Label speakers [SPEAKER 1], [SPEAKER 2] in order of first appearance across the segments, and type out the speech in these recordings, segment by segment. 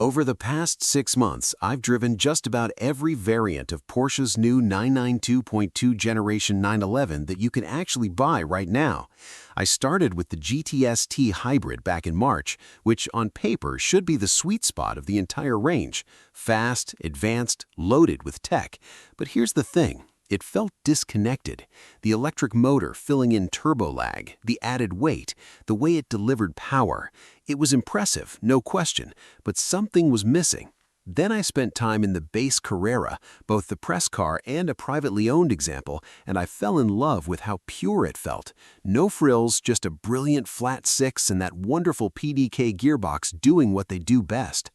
[SPEAKER 1] Over the past 6 months, I've driven just about every variant of Porsche's new 992.2 Generation 911 that you can actually buy right now. I started with the GTS T-Hybrid back in March, which on paper should be the sweet spot of the entire range. Fast, advanced, loaded with tech. But here's the thing. It felt disconnected. The electric motor filling in turbo lag, the added weight, the way it delivered power. It was impressive, no question, but something was missing. Then I spent time in the base Carrera, both the press car and a privately owned example, and I fell in love with how pure it felt. No frills, just a brilliant flat six and that wonderful PDK gearbox doing what they do best.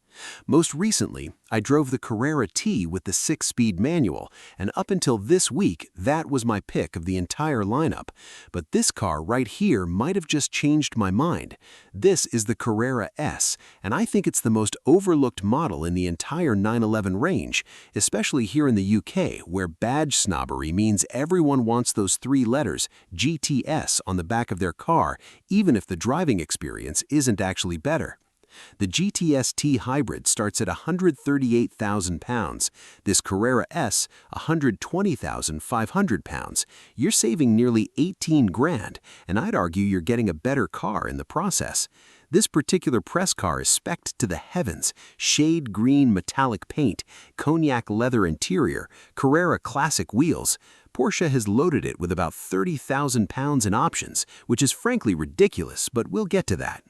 [SPEAKER 1] Most recently, I drove the Carrera T with the 6-speed manual, and up until this week, that was my pick of the entire lineup. But this car right here might have just changed my mind. This is the Carrera S, and I think it's the most overlooked model in the entire 911 range, especially here in the UK, where badge snobbery means everyone wants those 3 letters, GTS, on the back of their car, even if the driving experience isn't actually better. The GTS T-Hybrid starts at £138,000. This Carrera S, £120,500. You're saving nearly 18 grand, and I'd argue you're getting a better car in the process. This particular press car is spec'd to the heavens. Shade green metallic paint, cognac leather interior, Carrera classic wheels. Porsche has loaded it with about £30,000 in options, which is frankly ridiculous, but we'll get to that.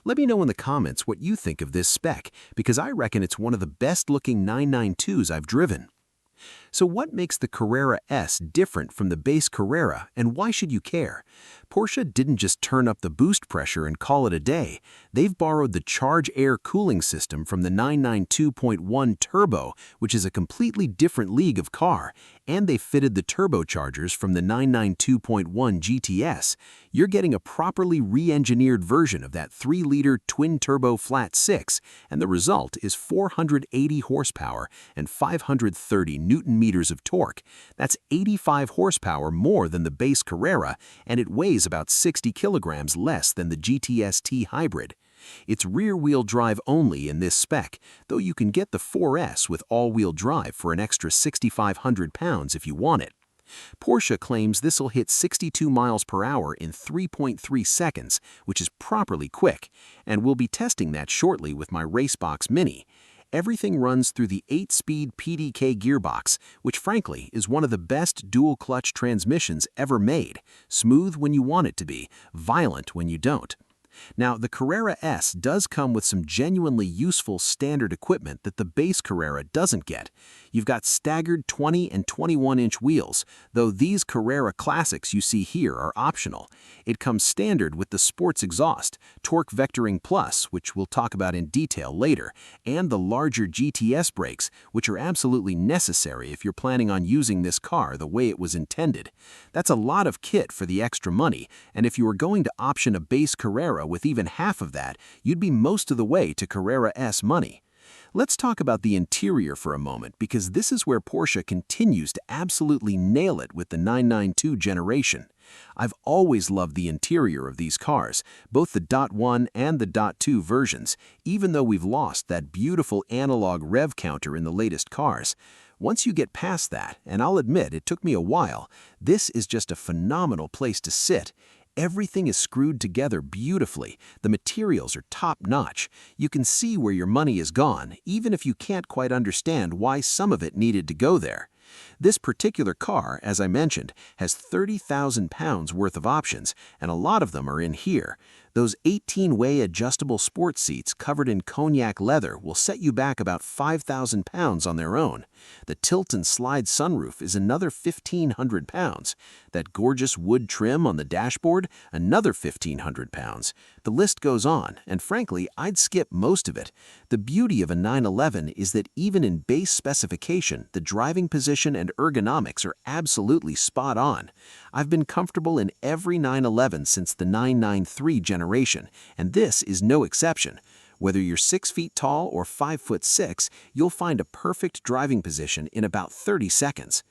[SPEAKER 1] Let me know in the comments what you think of this spec, because I reckon it's one of the best-looking 992s I've driven. So what makes the Carrera S different from the base Carrera, and why should you care? Porsche didn't just turn up the boost pressure and call it a day. They've borrowed the Charge Air cooling system from the 992.1 Turbo, which is a completely different league of car, and they fitted the turbochargers from the 992.1 GTS. You're getting a properly re-engineered version of that 3-liter twin-turbo flat 6, and the result is 480 horsepower and 530 newton-meters of torque. That's 85 horsepower more than the base Carrera, and it weighs about 60 kilograms less than the GTS T-Hybrid. It's rear-wheel drive only in this spec, though you can get the 4S with all-wheel drive for an extra £6,500 if you want it. Porsche claims this'll hit 62 miles per hour in 3.3 seconds, which is properly quick, and we'll be testing that shortly with my Racebox Mini. Everything runs through the 8-speed PDK gearbox, which frankly is one of the best dual-clutch transmissions ever made. Smooth when you want it to be, violent when you don't. Now, the Carrera S does come with some genuinely useful standard equipment that the base Carrera doesn't get. You've got staggered 20 and 21-inch wheels, though these Carrera Classics you see here are optional. It comes standard with the sports exhaust, Torque Vectoring Plus, which we'll talk about in detail later, and the larger GTS brakes, which are absolutely necessary if you're planning on using this car the way it was intended. That's a lot of kit for the extra money, and if you were going to option a base Carrera with even half of that, you'd be most of the way to Carrera S money. Let's talk about the interior for a moment, because this is where Porsche continues to absolutely nail it with the 992 generation. I've always loved the interior of these cars, both the .1 and the .2 versions, even though we've lost that beautiful analog rev counter in the latest cars. Once you get past that, and I'll admit it took me a while, this is just a phenomenal place to sit. Everything is screwed together beautifully. The materials are top-notch. You can see where your money is gone, even if you can't quite understand why some of it needed to go there. This particular car, as I mentioned, has £30,000 worth of options, and a lot of them are in here. Those 18-way adjustable sports seats covered in cognac leather will set you back about £5,000 on their own. The tilt and slide sunroof is another £1,500. That gorgeous wood trim on the dashboard, another £1,500. The list goes on, and frankly, I'd skip most of it. The beauty of a 911 is that even in base specification, the driving position and ergonomics are absolutely spot on. I've been comfortable in every 911 since the 993 generation, and this is no exception. Whether you're 6 feet tall or 5'6", you'll find a perfect driving position in about 30 seconds.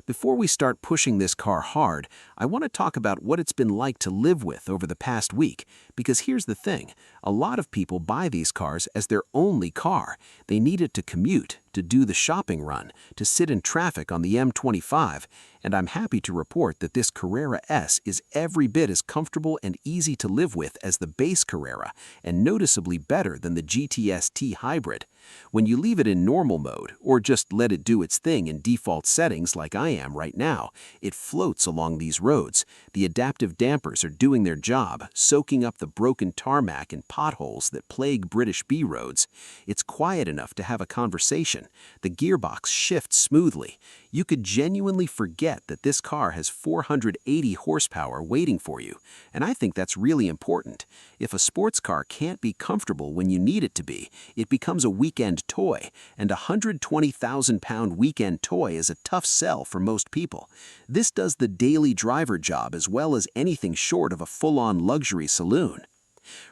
[SPEAKER 1] Before we start pushing this car hard, I want to talk about what it's been like to live with over the past week, because here's the thing, a lot of people buy these cars as their only car. They need it to commute, to do the shopping run, to sit in traffic on the M25, and I'm happy to report that this Carrera S is every bit as comfortable and easy to live with as the base Carrera, and noticeably better than the GTS T-Hybrid. When you leave it in normal mode, or just let it do its thing in default settings like I am right now, it floats along these roads. The adaptive dampers are doing their job, soaking up the broken tarmac and potholes that plague British B roads. It's quiet enough to have a conversation. The gearbox shifts smoothly. You could genuinely forget that this car has 480 horsepower waiting for you, and I think that's really important. If a sports car can't be comfortable when you need it to be, it becomes a weekend toy, and a 120,000-pound weekend toy is a tough sell for most people. This does the daily driver job as well as anything short of a full-on luxury saloon.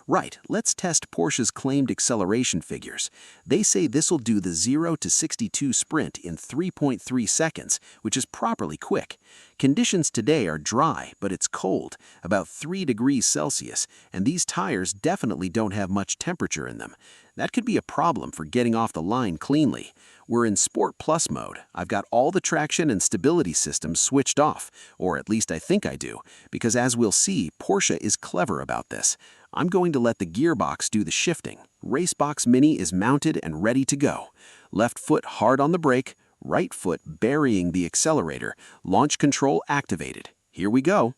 [SPEAKER 1] Right, let's test Porsche's claimed acceleration figures. They say this'll do the 0 to 62 sprint in 3.3 seconds, which is properly quick. Conditions today are dry, but it's cold, about 3 degrees Celsius, and these tires definitely don't have much temperature in them. That could be a problem for getting off the line cleanly. We're in Sport Plus mode. I've got all the traction and stability systems switched off, or at least I think I do, because as we'll see, Porsche is clever about this. I'm going to let the gearbox do the shifting. Racebox Mini is mounted and ready to go. Left foot hard on the brake, right foot burying the accelerator, launch control activated. Here we go.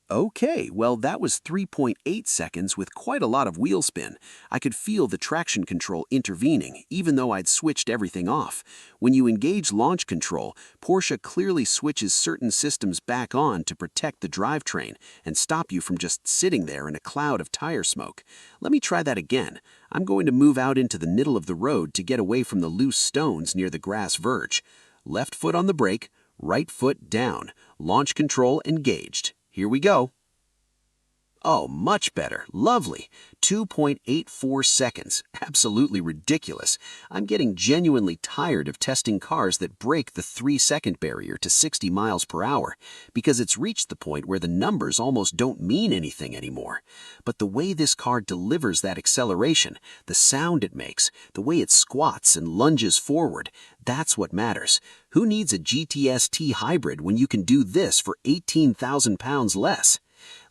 [SPEAKER 1] Okay, well that was 3.8 seconds with quite a lot of wheel spin. I could feel the traction control intervening, even though I'd switched everything off. When you engage launch control, Porsche clearly switches certain systems back on to protect the drivetrain and stop you from just sitting there in a cloud of tire smoke. Let me try that again. I'm going to move out into the middle of the road to get away from the loose stones near the grass verge. Left foot on the brake, right foot down, launch control engaged. Here we go. Oh, much better. Lovely. 2.84 seconds. Absolutely ridiculous. I'm getting genuinely tired of testing cars that break the 3-second barrier to 60 miles per hour, because it's reached the point where the numbers almost don't mean anything anymore. But the way this car delivers that acceleration, the sound it makes, the way it squats and lunges forward, that's what matters. Who needs a GTS T-Hybrid when you can do this for 18,000 pounds less?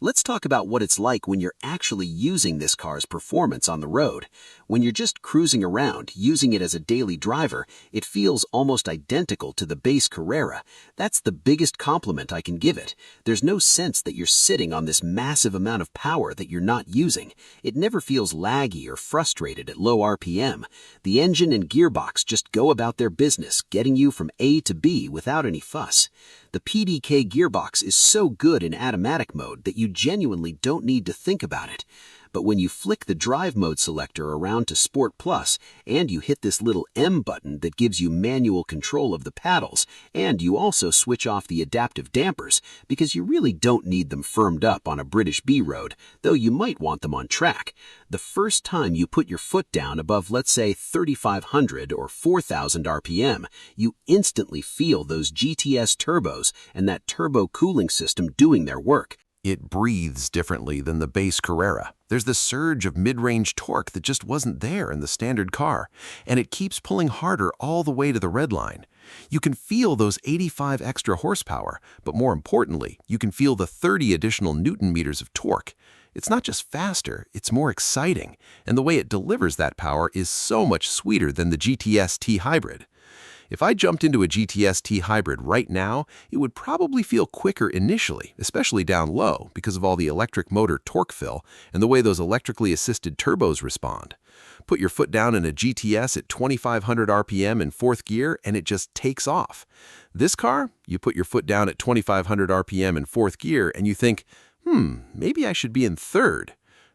[SPEAKER 1] Let's talk about what it's like when you're actually using this car's performance on the road. When you're just cruising around, using it as a daily driver, it feels almost identical to the base Carrera. That's the biggest compliment I can give it. There's no sense that you're sitting on this massive amount of power that you're not using. It never feels laggy or frustrated at low RPM. The engine and gearbox just go about their business, getting you from A to B without any fuss. The PDK gearbox is so good in automatic mode that you genuinely don't need to think about it. But when you flick the drive mode selector around to Sport Plus and you hit this little M button that gives you manual control of the paddles, and you also switch off the adaptive dampers because you really don't need them firmed up on a British B road, though you might want them on track. The first time you put your foot down above, let's say, 3,500 or 4,000 RPM, you instantly feel those GTS turbos and that turbo cooling system doing their work.
[SPEAKER 2] It breathes differently than the base Carrera. There's this surge of mid-range torque that just wasn't there in the standard car, and it keeps pulling harder all the way to the red line. You can feel those 85 extra horsepower, but more importantly, you can feel the 30 additional Newton meters of torque. It's not just faster, it's more exciting, and the way it delivers that power is so much sweeter than the GTS T-Hybrid. If I jumped into a GTS T-Hybrid right now, it would probably feel quicker initially, especially down low, because of all the electric motor torque fill and the way those electrically assisted turbos respond. Put your foot down in a GTS at 2,500 RPM in fourth gear and it just takes off. This car, you put your foot down at 2,500 RPM in fourth gear and you think, maybe I should be in third.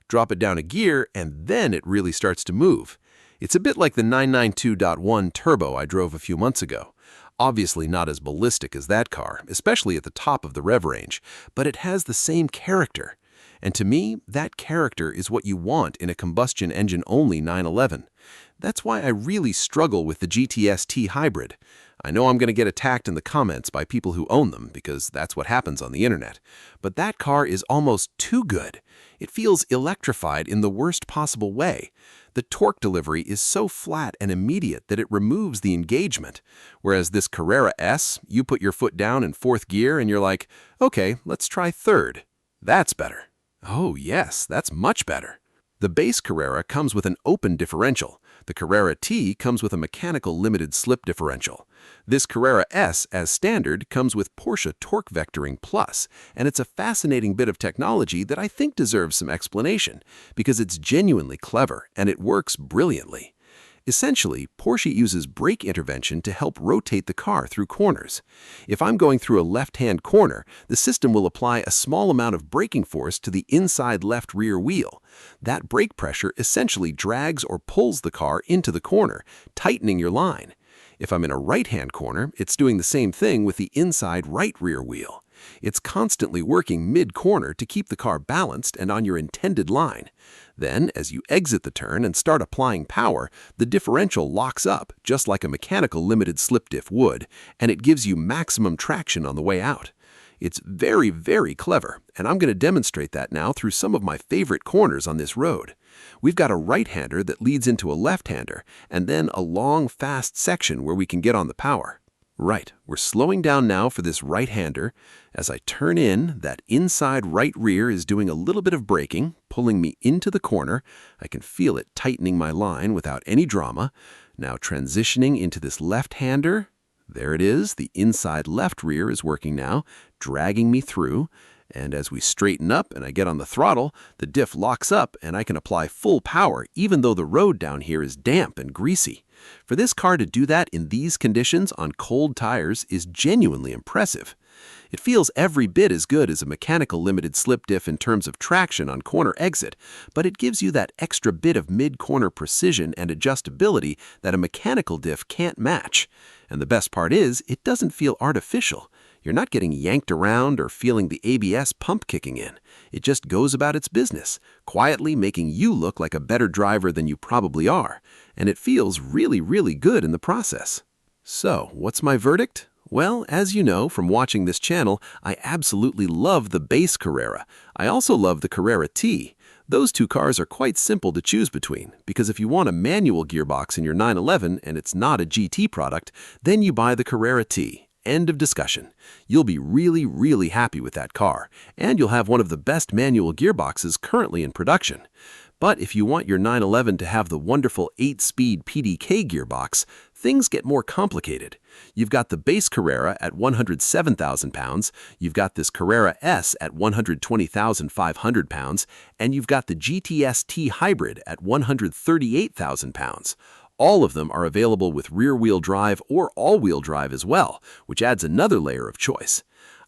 [SPEAKER 2] Drop it down a gear and then it really starts to move. It's a bit like the 992.1 Turbo I drove a few months ago. Obviously not as ballistic as that car, especially at the top of the rev range, but it has the same character. And to me, that character is what you want in a combustion engine-only 911. That's why I really struggle with the GTS T-Hybrid. I know I'm going to get attacked in the comments by people who own them because that's what happens on the internet. But that car is almost too good. It feels electrified in the worst possible way. The torque delivery is so flat and immediate that it removes the engagement. Whereas this Carrera S, you put your foot down in fourth gear and you're like, okay, let's try third. That's better. Oh yes, that's much better. The base Carrera comes with an open differential. The Carrera T comes with a mechanical limited slip differential. This Carrera S, as standard, comes with Porsche Torque Vectoring Plus, and it's a fascinating bit of technology that I think deserves some explanation, because it's genuinely clever and it works brilliantly. Essentially, Porsche uses brake intervention to help rotate the car through corners. If I'm going through a left-hand corner, the system will apply a small amount of braking force to the inside left rear wheel. That brake pressure essentially drags or pulls the car into the corner, tightening your line. If I'm in a right-hand corner, it's doing the same thing with the inside right rear wheel. It's constantly working mid-corner to keep the car balanced and on your intended line. Then, as you exit the turn and start applying power, the differential locks up, just like a mechanical limited slip diff would, and it gives you maximum traction on the way out. It's very, very clever, and I'm going to demonstrate that now through some of my favorite corners on this road. We've got a right-hander that leads into a left-hander, and then a long, fast section where we can get on the power. Right, we're slowing down now for this right-hander. As I turn in, that inside right rear is doing a little bit of braking, pulling me into the corner. I can feel it tightening my line without any drama. Now transitioning into this left-hander. There it is, the inside left rear is working now, dragging me through. And as we straighten up and I get on the throttle, the diff locks up and I can apply full power even though the road down here is damp and greasy. For this car to do that in these conditions on cold tires is genuinely impressive. It feels every bit as good as a mechanical limited slip diff in terms of traction on corner exit, but it gives you that extra bit of mid-corner precision and adjustability that a mechanical diff can't match. And the best part is, it doesn't feel artificial. You're not getting yanked around or feeling the ABS pump kicking in. It just goes about its business, quietly making you look like a better driver than you probably are. And it feels really, really good in the process. So, what's my verdict? Well, as you know from watching this channel, I absolutely love the base Carrera. I also love the Carrera T. Those two cars are quite simple to choose between, because if you want a manual gearbox in your 911 and it's not a GT product, then you buy the Carrera T. End of discussion. You'll be really, really happy with that car, and you'll have one of the best manual gearboxes currently in production. But if you want your 911 to have the wonderful 8-speed PDK gearbox, things get more complicated. You've got the base Carrera at 107,000 pounds, you've got this Carrera S at 120,500 pounds, and you've got the GTS T-Hybrid at 138,000 pounds. All of them are available with rear-wheel drive or all-wheel drive as well, which adds another layer of choice.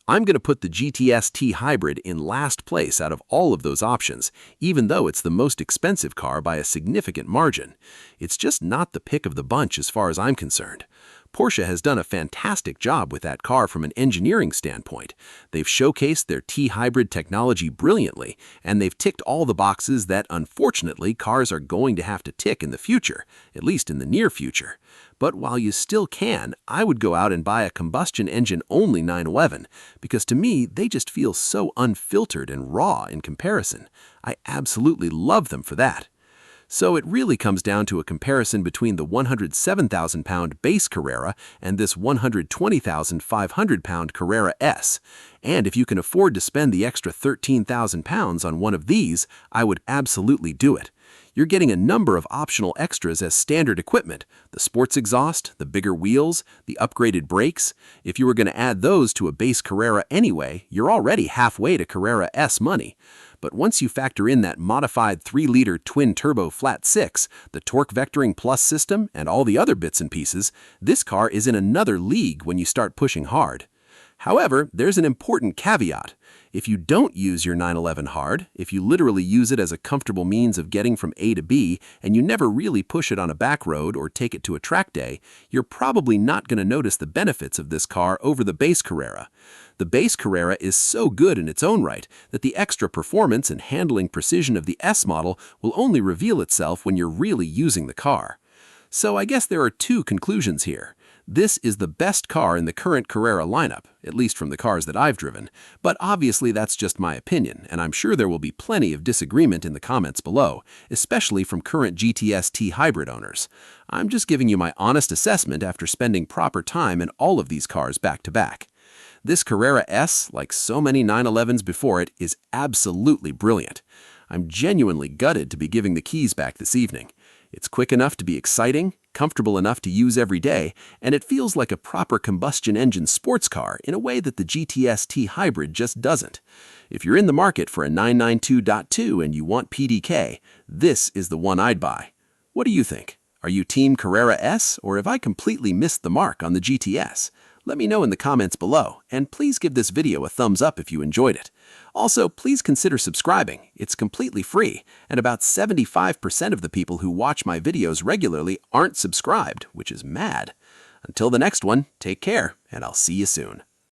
[SPEAKER 2] I'm going to put the GTS T-Hybrid in last place out of all of those options, even though it's the most expensive car by a significant margin. It's just not the pick of the bunch as far as I'm concerned. Porsche has done a fantastic job with that car from an engineering standpoint. They've showcased their T-Hybrid technology brilliantly, and they've ticked all the boxes that, unfortunately, cars are going to have to tick in the future, at least in the near future. But while you still can, I would go out and buy a combustion engine-only 911, because to me, they just feel so unfiltered and raw in comparison. I absolutely love them for that. So it really comes down to a comparison between the 107,000-pound base Carrera and this 120,500-pound Carrera S. And if you can afford to spend the extra 13,000 pounds on one of these, I would absolutely do it. You're getting a number of optional extras as standard equipment: the sports exhaust, the bigger wheels, the upgraded brakes. If you were going to add those to a base Carrera anyway, you're already halfway to Carrera S money. But once you factor in that modified 3-liter twin-turbo flat-six, the Torque Vectoring Plus system, and all the other bits and pieces, this car is in another league when you start pushing hard. However, there's an important caveat. If you don't use your 911 hard, if you literally use it as a comfortable means of getting from A to B, and you never really push it on a back road or take it to a track day, you're probably not going to notice the benefits of this car over the base Carrera. The base Carrera is so good in its own right that the extra performance and handling precision of the S model will only reveal itself when you're really using the car. So I guess there are two conclusions here.
[SPEAKER 1] This is the best car in the current Carrera lineup, at least from the cars that I've driven, but obviously that's just my opinion, and I'm sure there will be plenty of disagreement in the comments below, especially from current GTS T-Hybrid owners. I'm just giving you my honest assessment after spending proper time in all of these cars back to back. This Carrera S, like so many 911s before it, is absolutely brilliant. I'm genuinely gutted to be giving the keys back this evening. It's quick enough to be exciting, comfortable enough to use every day, and it feels like a proper combustion engine sports car in a way that the GTS T-Hybrid just doesn't. If you're in the market for a 992.2 and you want PDK, this is the one I'd buy. What do you think? Are you Team Carrera S, or have I completely missed the mark on the GTS? Let me know in the comments below, and please give this video a thumbs up if you enjoyed it. Also, please consider subscribing. It's completely free, and about 75% of the people who watch my videos regularly aren't subscribed, which is mad. Until the next one, take care, and I'll see you soon.